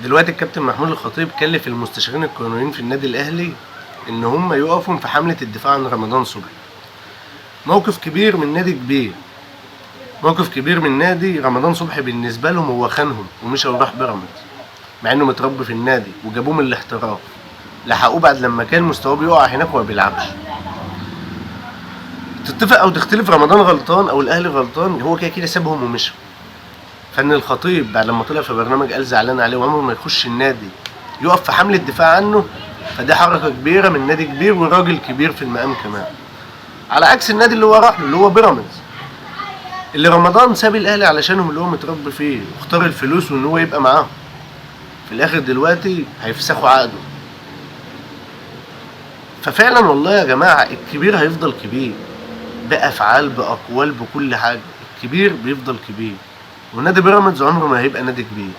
دلوقتي الكابتن محمود الخطيب كلف المستشارين القانونيين في النادي الاهلي ان هم يقفوا في حملة الدفاع عن رمضان صبحي. موقف كبير من نادي كبير، موقف كبير من نادي رمضان صبحي بالنسبة لهم. هو خانهم ومشى وراح بيراميدز مع انه متربي في النادي وجابوه من الاحتراف، لحقوه بعد لما كان مستواه بيقع هناك وما بيلعبش. تتفق او تختلف، رمضان غلطان او الاهلي غلطان، هو كده كده سابهم ومشى. فان الخطيب بعد لما طلع في برنامج قال زعلان عليه وعمره ما يخش النادي يقف في حملة دفاع عنه، فدي حركة كبيرة من نادي كبير وراجل كبير في المقام كمان، على عكس النادي اللي هو راح له اللي هو بيراميدز، اللي رمضان ساب الاهلي علشانهم، اللي هو متربي فيه واختار الفلوس وان هو يبقى معاهم. في الاخر دلوقتي هيفسخوا عقده. ففعلا والله يا جماعة الكبير هيفضل كبير، بأفعال بأقوال بكل حاجة. الكبير بيفضل كبير، ونادي بيراميدز عمره ما هيبقى نادي كبير.